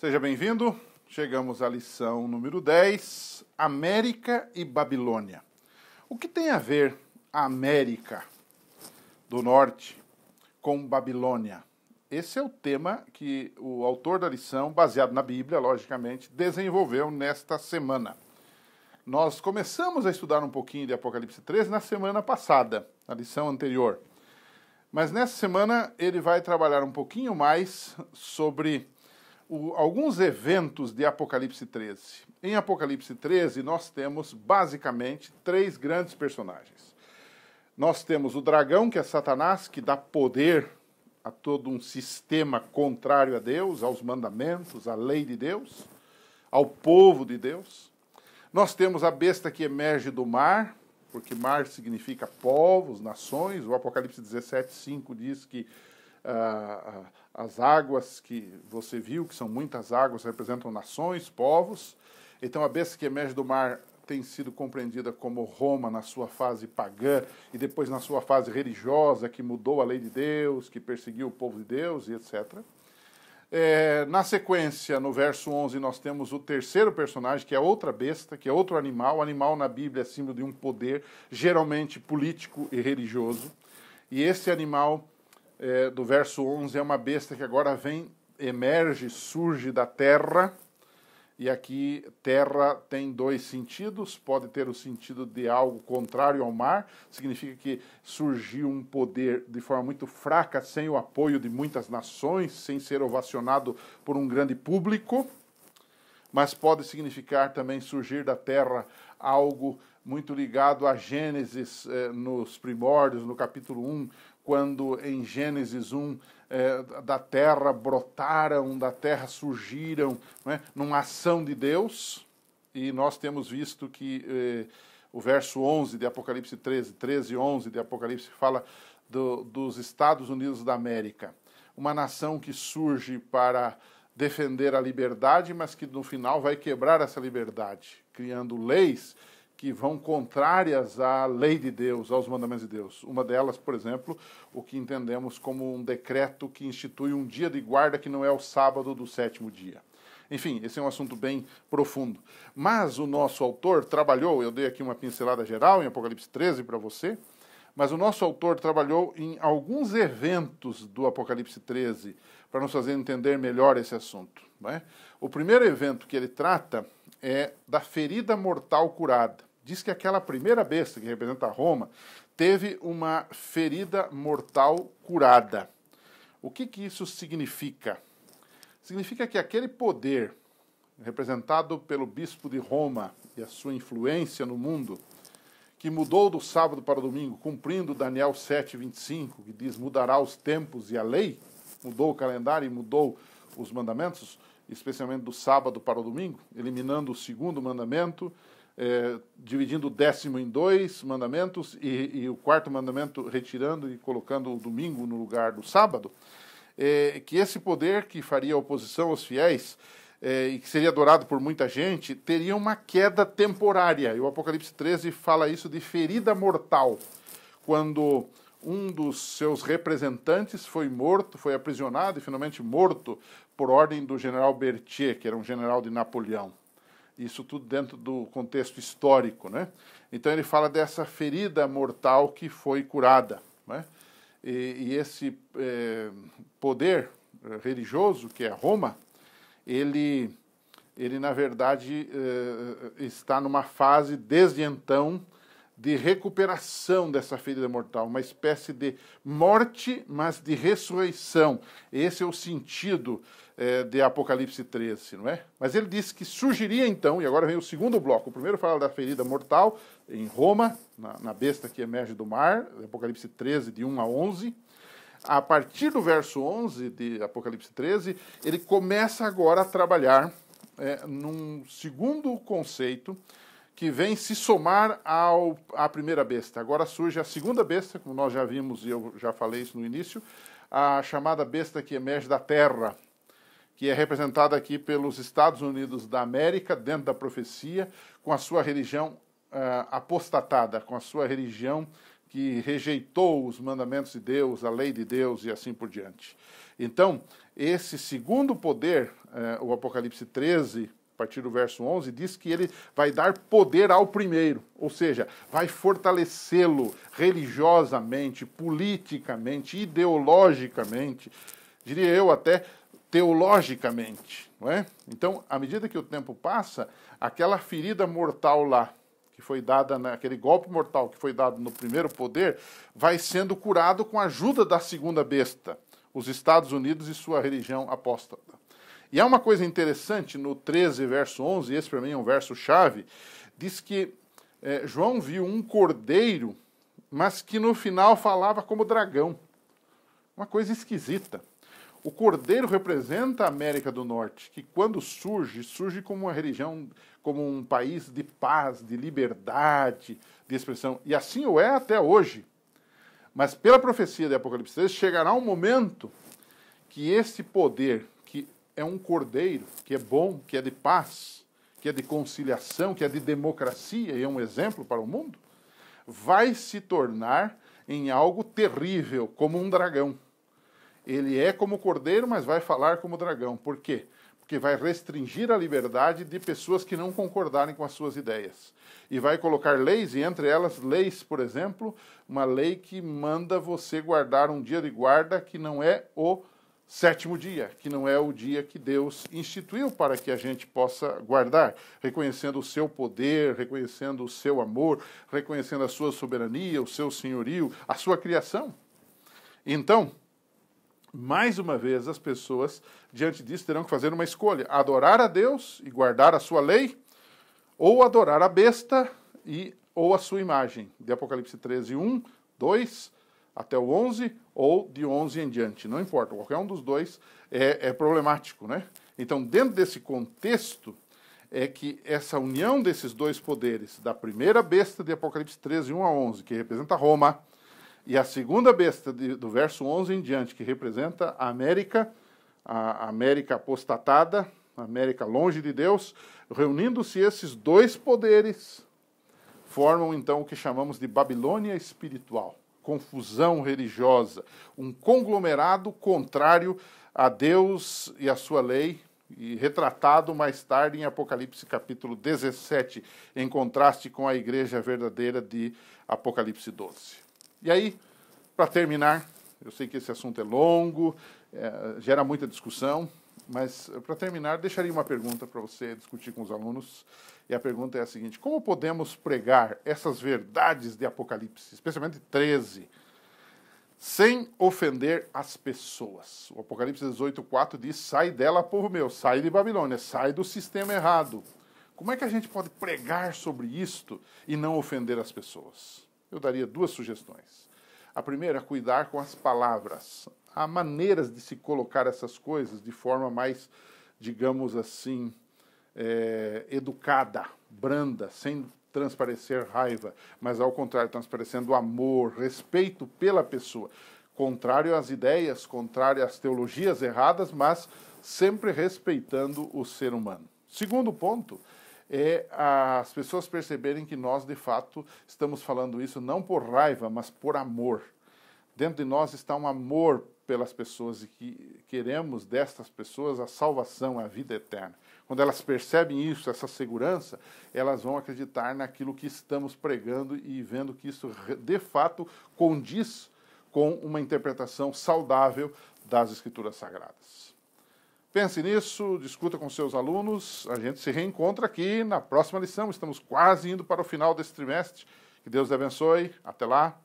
Seja bem-vindo. Chegamos à lição número 10, América e Babilônia. O que tem a ver a América do Norte com Babilônia? Esse é o tema que o autor da lição, baseado na Bíblia, logicamente, desenvolveu nesta semana. Nós começamos a estudar um pouquinho de Apocalipse 13 na semana passada, na lição anterior. Mas nessa semana ele vai trabalhar um pouquinho mais sobre alguns eventos de Apocalipse 13. Em Apocalipse 13 nós temos basicamente três grandes personagens. Nós temos o dragão, que é Satanás, que dá poder a todo um sistema contrário a Deus, aos mandamentos, à lei de Deus, ao povo de Deus. Nós temos a besta que emerge do mar, porque mar significa povos, nações. O Apocalipse 17:5 diz que as águas que você viu, que são muitas águas, representam nações, povos. Então a besta que emerge do mar tem sido compreendida como Roma na sua fase pagã e depois na sua fase religiosa, que mudou a lei de Deus, que perseguiu o povo de Deus e etc. Na sequência, no verso 11, nós temos o terceiro personagem, que é outra besta, que é outro animal. O animal na Bíblia é símbolo de um poder, geralmente político e religioso. E esse animal, do verso 11, é uma besta que agora emerge, surge da terra. E aqui, terra tem dois sentidos. Pode ter o sentido de algo contrário ao mar. Significa que surgiu um poder de forma muito fraca, sem o apoio de muitas nações, sem ser ovacionado por um grande público. Mas pode significar também surgir da terra algo muito ligado a Gênesis, nos primórdios, no capítulo 1, quando em Gênesis 1 da terra brotaram, da terra surgiram, numa ação de Deus. E nós temos visto que o verso 11 de Apocalipse 13 e 11 de Apocalipse fala dos Estados Unidos da América. Uma nação que surge para defender a liberdade, mas que no final vai quebrar essa liberdade, criando leis que vão contrárias à lei de Deus, aos mandamentos de Deus. Uma delas, por exemplo, o que entendemos como um decreto que institui um dia de guarda que não é o sábado do sétimo dia. Enfim, esse é um assunto bem profundo. Mas o nosso autor trabalhou, eu dei aqui uma pincelada geral em Apocalipse 13 para você, mas o nosso autor trabalhou em alguns eventos do Apocalipse 13 para nos fazer entender melhor esse assunto. O primeiro evento que ele trata é da ferida mortal curada. Diz que aquela primeira besta, que representa Roma, teve uma ferida mortal curada. O que isso significa? Significa que aquele poder representado pelo bispo de Roma e a sua influência no mundo, que mudou do sábado para o domingo, cumprindo Daniel 7:25, que diz: mudará os tempos e a lei, mudou o calendário e mudou os mandamentos, especialmente do sábado para o domingo, eliminando o segundo mandamento, dividindo o 10º em 2 mandamentos e o 4º mandamento retirando e colocando o domingo no lugar do sábado, que esse poder que faria oposição aos fiéis e que seria adorado por muita gente, teria uma queda temporária. E o Apocalipse 13 fala isso de ferida mortal, quando um dos seus representantes foi morto, foi aprisionado e finalmente morto por ordem do general Berthier, que era um general de Napoleão. Isso tudo dentro do contexto histórico, né? Então ele fala dessa ferida mortal que foi curada, né? E esse poder religioso, que é Roma, ele na verdade está numa fase, desde então, de recuperação dessa ferida mortal, uma espécie de morte, mas de ressurreição. Esse é o sentido de Apocalipse 13, não é? Mas ele disse que surgiria então, e agora vem o segundo bloco. O primeiro fala da ferida mortal em Roma, na besta que emerge do mar, Apocalipse 13, de 1 a 11. A partir do verso 11 de Apocalipse 13, ele começa agora a trabalhar num segundo conceito que vem se somar à primeira besta. Agora surge a segunda besta, como nós já vimos e eu já falei isso no início, a chamada besta que emerge da terra, que é representada aqui pelos Estados Unidos da América, dentro da profecia, com a sua religião apostatada, com a sua religião que rejeitou os mandamentos de Deus, a lei de Deus e assim por diante. Então, esse segundo poder, o Apocalipse 13, a partir do verso 11, diz que ele vai dar poder ao primeiro, ou seja, vai fortalecê-lo religiosamente, politicamente, ideologicamente, diria eu até teologicamente, não é? Então, à medida que o tempo passa, aquela ferida mortal lá, que foi dada, aquele golpe mortal que foi dado no primeiro poder, vai sendo curado com a ajuda da segunda besta, os Estados Unidos e sua religião apóstata. E há uma coisa interessante no 13, verso 11, esse para mim é um verso-chave, diz que João viu um cordeiro, mas que no final falava como dragão. Uma coisa esquisita. O cordeiro representa a América do Norte, que quando surge como uma religião, como um país de paz, de liberdade, de expressão. E assim o é até hoje. Mas pela profecia de Apocalipse 13, chegará um momento que esse poder, que é um cordeiro, que é bom, que é de paz, que é de conciliação, que é de democracia, e é um exemplo para o mundo, vai se tornar em algo terrível, como um dragão. Ele é como cordeiro, mas vai falar como dragão. Por quê? Porque vai restringir a liberdade de pessoas que não concordarem com as suas ideias. E vai colocar leis, e entre elas leis, por exemplo, uma lei que manda você guardar um dia de guarda que não é o sétimo dia, que não é o dia que Deus instituiu para que a gente possa guardar, reconhecendo o seu poder, reconhecendo o seu amor, reconhecendo a sua soberania, o seu senhorio, a sua criação. Então, mais uma vez, as pessoas, diante disso, terão que fazer uma escolha: adorar a Deus e guardar a sua lei, ou adorar a besta ou a sua imagem. De Apocalipse 13, 1, 2, até o 11, ou de 11 em diante. Não importa, qualquer um dos dois é problemático, né? Então, dentro desse contexto, é que essa união desses dois poderes, da primeira besta de Apocalipse 13, 1 a 11, que representa Roma, e a segunda besta do verso 11 em diante, que representa a América apostatada, a América longe de Deus, reunindo-se esses dois poderes, formam então o que chamamos de Babilônia espiritual, confusão religiosa, um conglomerado contrário a Deus e a sua lei, e retratado mais tarde em Apocalipse capítulo 17, em contraste com a igreja verdadeira de Apocalipse 12. E aí, para terminar, eu sei que esse assunto é longo, gera muita discussão, mas para terminar, deixaria uma pergunta para você discutir com os alunos. E a pergunta é a seguinte: como podemos pregar essas verdades de Apocalipse, especialmente 13, sem ofender as pessoas? O Apocalipse 18:4 diz: sai dela, povo meu, sai de Babilônia, sai do sistema errado. Como é que a gente pode pregar sobre isto e não ofender as pessoas? Eu daria duas sugestões. A primeira, cuidar com as palavras. Há maneiras de se colocar essas coisas de forma mais, digamos assim, educada, branda, sem transparecer raiva, mas ao contrário, transparecendo amor, respeito pela pessoa. Contrário às ideias, contrário às teologias erradas, mas sempre respeitando o ser humano. Segundo ponto, é as pessoas perceberem que nós, de fato, estamos falando isso não por raiva, mas por amor. Dentro de nós está um amor pelas pessoas e que queremos destas pessoas a salvação, a vida eterna. Quando elas percebem isso, essa segurança, elas vão acreditar naquilo que estamos pregando e vendo que isso, de fato, condiz com uma interpretação saudável das Escrituras Sagradas. Pense nisso, discuta com seus alunos, a gente se reencontra aqui na próxima lição. Estamos quase indo para o final desse trimestre. Que Deus te abençoe. Até lá.